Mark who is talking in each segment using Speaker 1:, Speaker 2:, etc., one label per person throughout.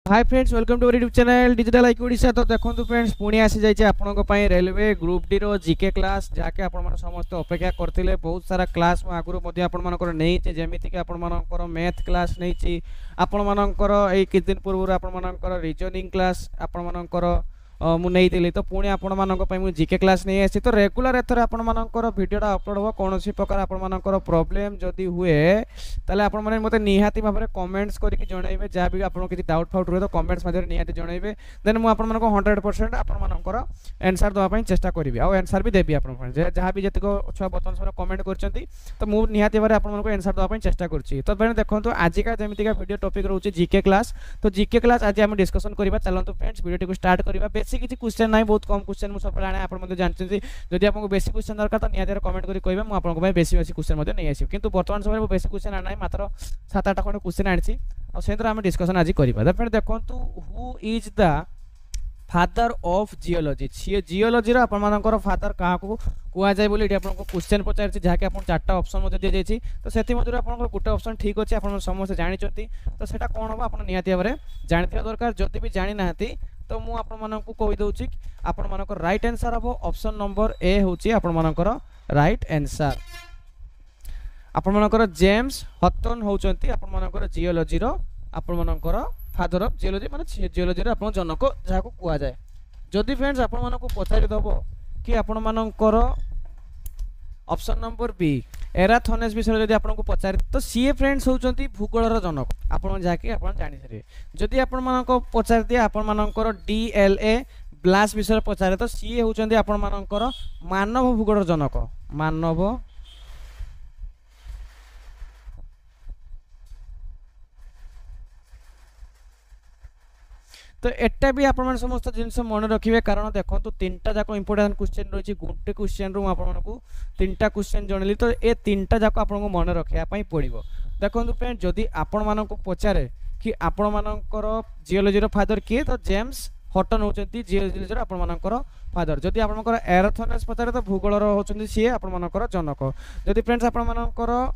Speaker 1: Hi friends welcome to YouTube channel digital IQ Odisha. तो देखो friends पुणी आसी जाइए आपन रेलवे ग्रुप डी रो जीके क्लास जहाँकि आपण समस्त अपेक्षा करते बहुत सारा क्लास आगुरी आपंकर नहीं जमीक आपंकर मैथ क्लास नहीं आपंकर ये किछ दिन पूर्व आपंकर रिजनिंग क्लास आपंकर मुझे तो पुणी आपण जीके क्लास नहीं आसी तो रेगुलर एथर आपंकर भिडियोटा अपलोड हो कौन प्रकार आपंकर प्रोब्लेम जदि हुए ताले आपण माने मते निहाती भाव में कमेंट्स करके जणाइबे जहाँ भी आपन किसी डाउट फाउट रहे तो कमेंट्स मध्य निहाती जणाइबे देन मु आपण मानको 100% आपण मानकर आंसर दवा पई चेष्टा करिवि आ आंसर भी देबी आपण जहाँ भी जतिको छुआ बतन सब कमेंट करचंती तो मु निहाती भाव आपण मानको आंसर दवा पई चेष्टा करछि। तो फ्रेंड्स देखंतु आजिका जेमितिका वीडियो टॉपिक रहउछि जीके क्लास। तो जीके क्लास आज हम डिस्कशन करबा चलंतु फ्रेंड्स वीडियो को स्टार्ट करबा। बेसी किछि क्वेश्चन नाही बहुत कम क्वेश्चन मु सब आने आपण मते जानचंती जदि आपको बेसी क्वेश्चन दरकार तो निहाती कमेंट करि कहबे मु आपनको पई बेसी क्वेश्चन मते नै आसी किंतु वर्तमान समय में बेसी क्वेश्चन आनाई मात्र 7-8 खंड क्वेश्चन आनी और से आम डिस्कसन आज करवा। फ्रेंड देखो who is the father of geology geology आपर फादर क्या कहुए बोली आपको क्वेश्चन पचार जहाँकि आप 4टा ऑप्शन दी जाइए तो से आप गोटे ऑप्शन ठीक अच्छे आप समस्त जानते तो सेटा कौन हम आप निहाती भाव में जानते दरकार जदि भी जानी ना तो मुझे आपको कहीदे आपण मान राइट आंसर हम ऑप्शन नंबर ए हूँ आपर राइट आंसर। आपर जेम्स हटन होती आपर जियोलॉजी आपर फादर ऑफ जियोलॉजी माने जियोलॉजी रे आपन जनक जहाँ को कुआ जाए। जदि फ्रेंड्स आपण मानको पचारि दबो कि आपण मानकर ऑप्शन नंबर बी एराथोनेस विषय जदि आपन को पचारि तो सी फ्रेंड्स होचंती भूगोलर जनक आपण जाके आपण जानि सरे। जदि आपण मानको पचारि दिया आपण मानकर डीएलए ब्लास विषय पचारे तो सी होचंती आपण मानकर मानव भूगोलर जनक मानव तो एटा भी आप समस्त जिनस मन रखिए कारण देखो तो 3टा जाक इंपोर्टेंट क्वेश्चन रही गोटे क्वेश्चन रू आपको 3टा क्वेश्चन जनली तो ये 3टा जाक आपको मन रखापी पड़ो। देखो फ्रेंड जदि आपण मानक पचारे कि आपण मानकर जियोलॉजी फादर किए तो जेम्स हटन होती जियोलॉजी आपर फादर। जदि आपंकर एराथोनेस पचारे तो भूगोलर होती सी आपर जनक। जदि फ्रेंड्स आपर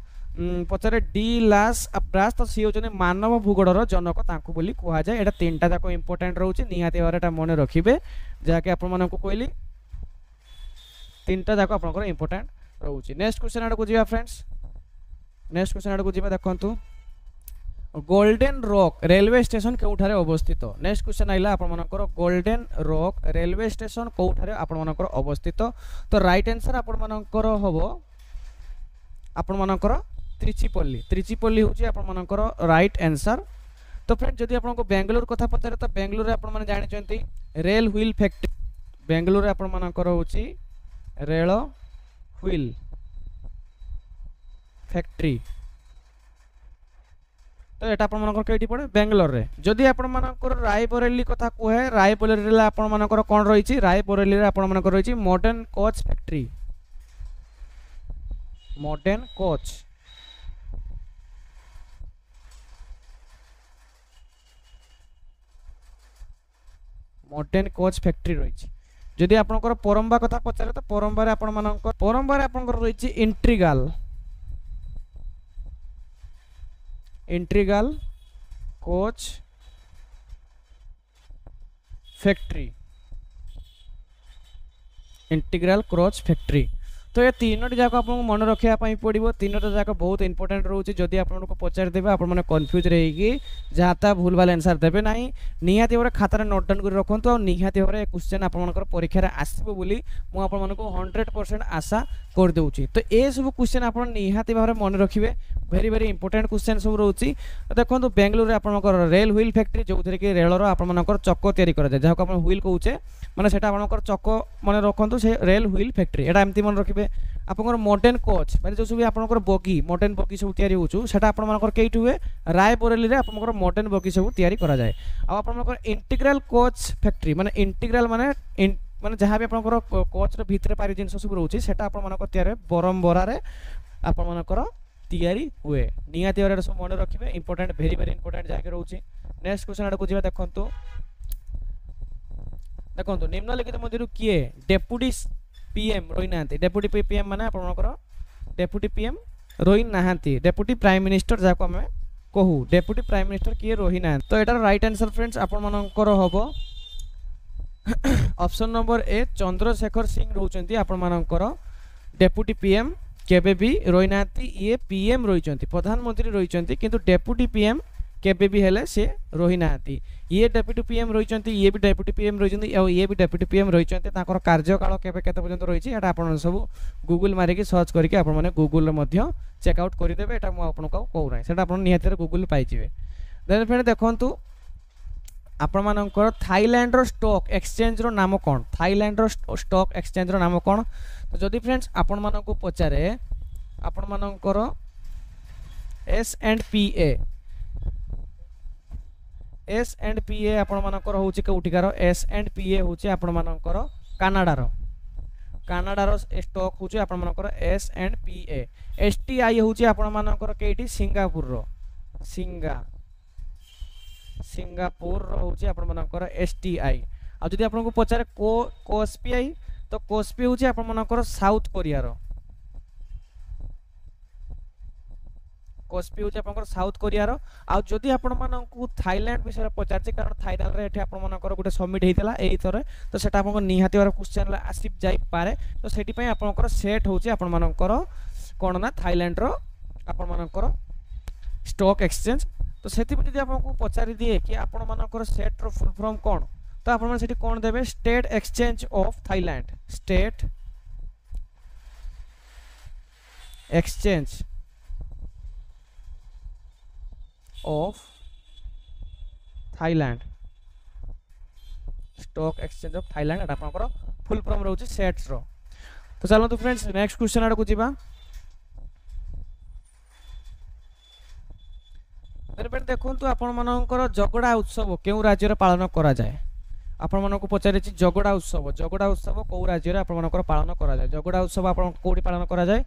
Speaker 1: पचारे डी लास अप्रास तो सी होचने मानव भूगोलर जनक तांको बोली कहा जाए। एटा 3टा जाक इंपोर्टेंट रहउछि निहाती भाव एटा मन रखिबे जहाँकि आपण मानक कहली 3टा जाक आपनकर इंपोर्टेंट रहउछि। नेक्स्ट क्वेश्चन आड़ को जीवा फ्रेंड्स नेक्स्ट क्वेश्चन आड़ को जीवा देखंतु गोल्डन रॉक रेलवे स्टेशन केउठारे अवस्थित। नेक्स्ट क्वेश्चन आइला आपण मानकर गोल्डन रॉक रेलवे स्टेशन कोउठारे आपण मानकर अवस्थित। तो राइट आंसर आपण मानकर हबो आपण मानकर त्रिचिपल्ली हूँ आपर राइट आंसर। तो फ्रेंड जदि आपको बेंगलोर कथा पचारे तो बेंगलोर आप जानते रेल व्हील फैक्ट्री बेंगलोर आपर हूँ रेल व्हील फैक्ट्री तो यहाँ आपर कई पड़े बेंगलोर रे। जदि आपर रायबरेली कथा कहे रायबरेली आपर कौन रही रायबरेली आपर रही modern coach factory modern coach modern coach factory रही। जदि आपनकर परम्बा कथा पचारे तो परम्बार आपनकर रही integral coach factory integral coach factory. तो ये 3टी जाक आप मन रखापी पड़ो 3टा जाक बहुत इंपोर्टेंट रोचे। जदि आपको पचारि देबे आप कन्फ्यूज रही जहाँ ता भूल भाल आंसर देबे ना निहाती भाव खातार नोट डाउन कर रखु और निहाती भाव क्वेश्चन आपर परीक्षा आसो बोली मुझे 100% आशा कर दूची। तो ये सब क्वेश्चन आप निहाती भाव मन रखिए वेरी वेरी इंपोर्टेंट क्वेश्चन सब रोचे। देखो बेंगलोर आपर रेल व्हील फैक्ट्री जो थे कि रेलर आपर चक तैयारी कराए जहाँ को व्हील कहे मैंने आपर चक मन रखु से रेल व्हील फैक्ट्री एटा एमती मन रखिए। आपंकर मॉडर्न कोच मैंने जो सब आपंकर बगी मॉडर्न बगी सब तैयारी होता आपर कई हुए रायबरेली रे आपंकर मॉडर्न बगी सब तैयारी करा जाए। आपर इंटीग्रल कोच फैक्ट्री माने इंटीग्रल माने माने जहाँ भी आपंकर कोच भितर पारि जिन सब रोचे सेटा आपर तैयारी बरमबरा रे आपर तैयारी हुए निहाती भाव सब मन रखिए इंपोर्टेंट वेरी वेरी इंपोर्टेंट जगह रोचे। नेक्स्ट क्वेश्चन आड़ को जी देखो देखो निम्नलिखित मध्य किए डेप्यूटी पीएम रही ना डेप्यूटी पीएम माने आपनकर डेप्यूटी पीएम रही ना डेप्यूटी प्राइम मिनिस्टर जहाँ को आम कहू डेप्यूटी प्राइम मिनिस्टर किए रही ना तो एटार राइट आंसर फ्रेंड्स आपण मानकर हबो option number a Chandrashekhar Singh रहउचंती आपण मानकर डेप्यूटी पीएम केबे भी रही ना ये पीएम रही प्रधानमंत्री रही किंतु डेप्यूटी पीएम केबे भी हेले से रही ना ये डेप्यूटी पीएम रही ये भी डेप्यूटी पीएम रही ये भी डेप्यूटी पीएम रही कार्यकाल केबे केते पर्यंत रही एटा आपण सब गूगल मारिकी सर्च करके आपण माने गूगल रे मध्य चेकआउट करदेवे एटा मु आपन को कहू ना सेटा आपण निहाती गूगल पाइजिवे देन फ्रेंड देखंतु आपण मानकर थाईलैंड रो स्टॉक एक्सचेंज रो नाम कोन थाईलैंड रो स्टॉक एक्सचेंज रो नाम कोन तो जदि फ्रेंड्स आपण मानकु पचारे आपण मानकर S&PA आपण मानकर होची कोठिकार S&PA होची आपण मानकर कनाडा रो स्टॉक होची आपण मानकर S&PA STI होची आपण मानकर केटी सिंगापुर होची आपण मानकर STI आ जदि आपण को पचारे कोस्पीआई तो कोस्पी होची आपण मानकर साउथ कोरिया रो कोस्पी होची आपनकर साउथ कोरिया रो आ जदि आपण मानकु थाईलैंड विषय पचारचे कारण थाईलैंड रे एठी आपण मानकर गुटे समिट हेतिला एई तरे तो सेटा आपन निहाती वाला क्वेश्चन आसिप जाई पारे तो सेठी पई आपनकर सेट होची आपण मानकर कोन ना थाईलैंड रो आपण मानकर स्टॉक एक्सचेंज तो सेठी जदि आपनको पचारि दिए कि आपण मानकर सेट रो फुल फॉर्म कोन तो आपण सेठी कोन देबे state exchange of Thailand state exchange of Thailand stock exchange of Thailand एटा आपनकर फुल फॉर्म रहउची सेट्स रो तो चलो तो फ्रेंड्स नेक्स्ट क्वेश्चन आड़ को जीवा बेन देखंतु आपण मानकर जगड़ा उत्सव केउ राज्य रे पालन करा जाय आपण मानको पचारे छि जगड़ा उत्सव को राज्य रे आपण मानकर पालन करा जाय जगड़ा उत्सव आपण कोडी पालन करा जाय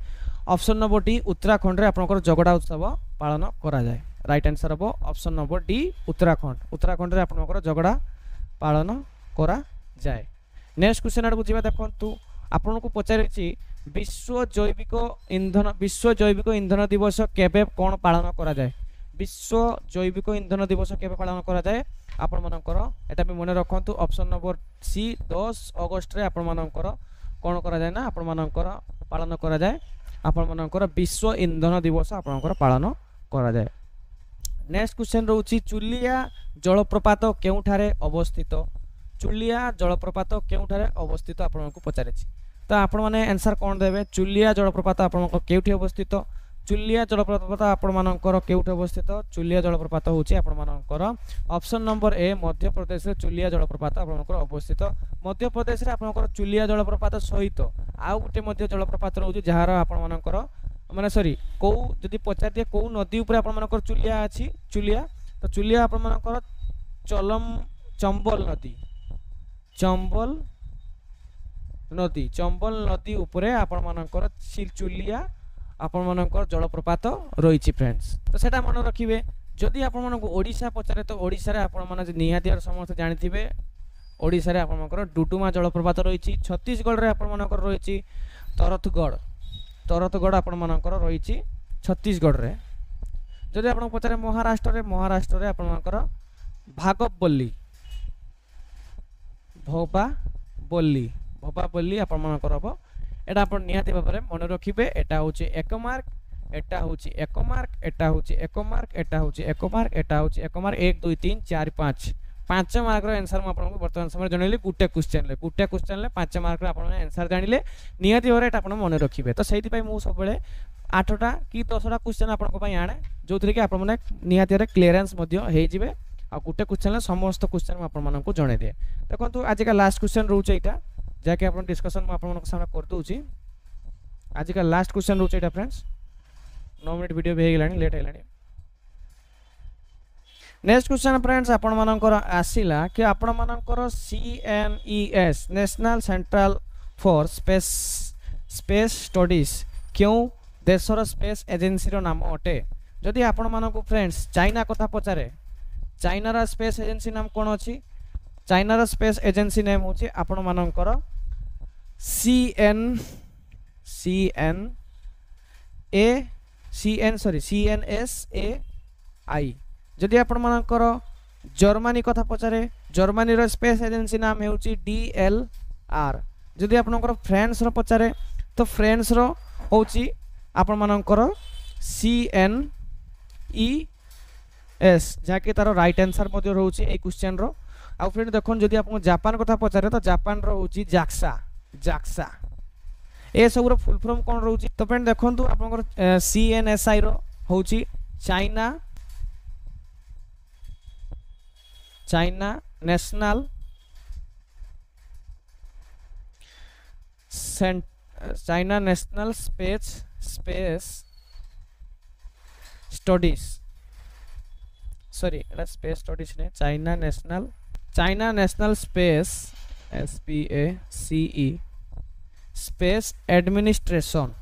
Speaker 1: ऑप्शन नंबर डी उत्तराखंड रे आपनकर जगड़ा उत्सव पालन करा जाय राइट आंसर हम ऑप्शन नंबर डी उत्तराखंड रे आपनकर जगड़ा पालन करा जाए नेक्स्ट क्वेश्चन आड़ को जीवा देखंतु आपन को पचारे छि विश्व जैविक ईंधन दिवस केबे कोन पालन करा जाए विश्व जैविक ईंधन दिवस केबे पालन करा जाए आपण मानकर एटा भी मने रखंतु ऑप्शन नंबर सी 10 अगस्त रे आपण मानकर कोन करा जाए ना आपण मानकर पालन करा जाए आपण मानकर विश्व ईंधन दिवस आपण मानकर पालन करा जाए नेक्स्ट क्वेश्चन रहउची चुलिया जलप्रपात केउठारे अवस्थित आपण को पचारे छि तो आपण माने आंसर कोन देबे चुलिया जलप्रपात आपण को केउठी अवस्थित चुलिया जलप्रपात आपण मानकर केउठी अवस्थित चुलिया जलप्रपात होची आपण मानकर ऑप्शन नंबर ए मध्य प्रदेश रे चुलिया जलप्रपात आपण मानकर अवस्थित मध्य प्रदेश रे आपण मानकर चुलिया जलप्रपात सहित आ गुटे मध्य जलप्रपात रहउची जहार आपण मानकर माने सॉरी को जदि पचार दिए को नदी ऊपर आपण मानकर चुलिया अछि तो चुलिया आपण मानकर चंबल नदी ऊपर आपण मानकर चुलिया आपण मानकर जलप्रपात रही फ्रेंड्स तो सेटा मन रखिबे जदि आपण मानक ओडिशा पचारे तो ओडिशा रे आपण माने निहाती समस्त जानिथिबे ओडिशा रे आपण मानकर डुडुमा जलप्रपात रही छत्तीसगढ़ रे आपण मानकर रही तरतगढ़ आपण मानकर रही छत्तीसगढ़ रे जदि आपण पचारे महाराष्ट्र रे आपण मानकर भोपाबल्ली आपण मानकर हबो एटा आपण निहाती भाबरे मन रखिबे एटा होची एक मार्क एटा होची एक मार्क एटा होची एक मार्क एटा होची एक मार्क एटा होची एक मार्क 1 2 3 4 5 5 मार्क रो आंसर म आपन वर्तमान समय जणैली गुटे क्वेश्चन ले 5 मार्क रो आपन आंसर जानिले निहाती भाबरे एटा आपण मन रखिबे तो सेति पई मु सब बेले 8टा कि 10टा क्वेश्चन आपन को पई आणे जोथरे कि आपन माने निहाती रे क्लियरेंस मध्य हे जिवे आ गुटे क्वेश्चन ले समस्त क्वेश्चन आपन मानन को जणे दे देखंतु आज का लास्ट क्वेश्चन रहउचे एटा जाके अपन डिस्कशन में अपन सामने कर दूची आज का लास्ट क्वेश्चन रहउचे एटा फ्रेंड्स 9 मिनिट वीडियो भी हेगलानी लेट हेगलानी नेक्स्ट क्वेश्चन फ्रेंड्स आपण मानकर आसिला कि आपण मानकर CNES national central for space studies क्यों देशर स्पेस एजेंसी रो नाम अटे जदि आपण मानक फ्रेंड्स चाइना कथा पचारे चाइना रा स्पेस एजेंसी नाम कोन अछि चाइना रा स्पेस एजेंसी नेम होछि आपण मानकर CNSA आई जदि आपण मानकर जर्मनी कथा पचारे जर्मनी रो स्पेस एजेंसी नाम हेउची DLR जदि आपनकर फ्रांस रो पचारे तो फ्रांस रो होची आपण मानकर CNES जाके तारो राइट आंसर मध्ये रहउची ए क्वेश्चन रो आ फ्रेंड देखोन जदि आपन जापान कथा पचारे तो जापान रो होची जाक्सा ए सब रो फुल फॉर्म कोन रहउची तो फ्रेंड देखंतु आपनकर CNSI रो होची China national space studies sorry एटा स्पेस स्टडीज ने China national space SPACE space administration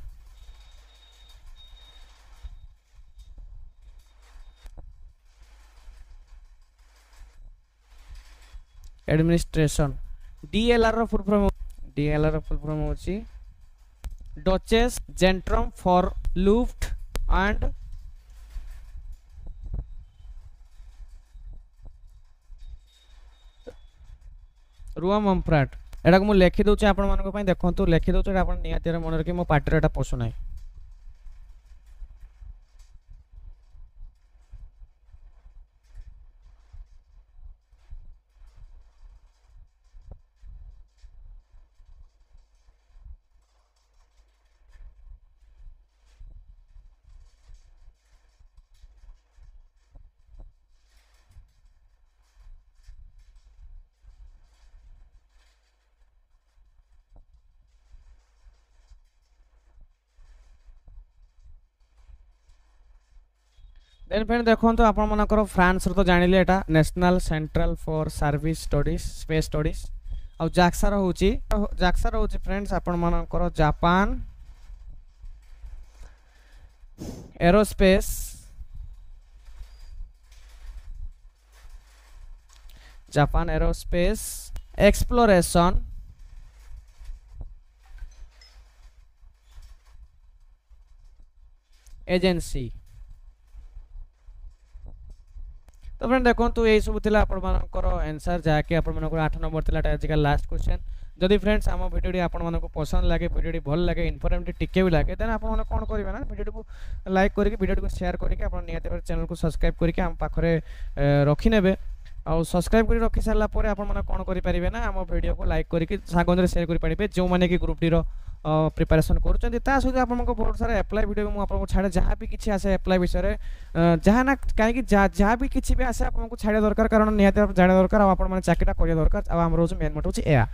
Speaker 1: DLR रो फुल फॉर्म होची डचेस जेंट्रम फॉर लुफ्ट एंड रुआमम्फ्राट एटा को मु लिखि दउचे आपण मानको पई देखंतु लिखि दउचे आपण नियातेर मन रखि मो पाटर एटा पसु नाही देन फ्रेंड देखो तो आपण मानकर फ्रांस रो तो जानिले एटा national central for service studies space studies और जाक्सा रो होची फ्रेंड्स आपण मानकर जापान एरोस्पेस एक्सप्लोरेशन एजेंसी तो फ्रेंड देखो तो यही सब थिला आपण मानकर आंसर जाके आपण मानकर 8 नंबर थिला आज का लास्ट क्वेश्चन जदि फ्रेंड्स आम वीडियोटी आपण मानको पसंद लागे वीडियोटी भल लागे इन्फॉर्मेटिव टिके भी लागे देन आपण माने कोन करिवे ना वीडियो को लाइक करके वीडियो को शेयर करके आपण नियत चैनल को सब्सक्राइब करके हम पाखरे रखि नेबे और सब्सक्राइब करी रखि सारला परे आपण माने कोन करि परिबे ना हम वीडियो को लाइक करके सागंदरे शेयर करि परिबे जो माने कि ग्रुप डी रो प्रिपरेशन करूछन ता सहित आपनको बहुत सारा अप्लाई वीडियो में आपनको छाड़े जहाँ भी किसी आसे अप्लाई विषय जहाँ ना कहीं जहाँ भी किसी भी आसे आपको छाड़े दरकार कारण निहाती जाने दरकार आप चाकरीटा करिया दरकार आ हमर जो मेन मोट होची एया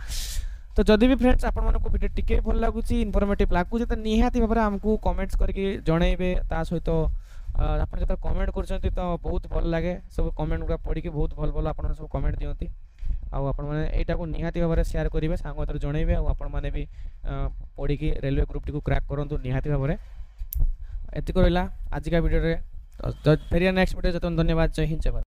Speaker 1: तो जदि भी फ्रेंड्स आपण मानको वीडियो टिके भल लागुची इन्फॉर्मेटिव लागुची तो निहाती भाबरे हमको कमेंट्स करके जणैबे ता सहित आपण जत कमेंट करछंती तो बहुत भल लागे सब कमेंट गुडा पढी के बहुत भल भल आपण सब कमेंट दियंती आ आपण माने एटा को निहाती भाबरे शेयर करिवे सांग तर जणैबे आ आपण माने भी पढी के रेलवे ग्रुप टी को क्रैक करंतु निहाती भाबरे एति करला आज का वीडियो रे फेरिया नेक्स्ट वीडियो जतन धन्यवाद जय हिंद जय भारत।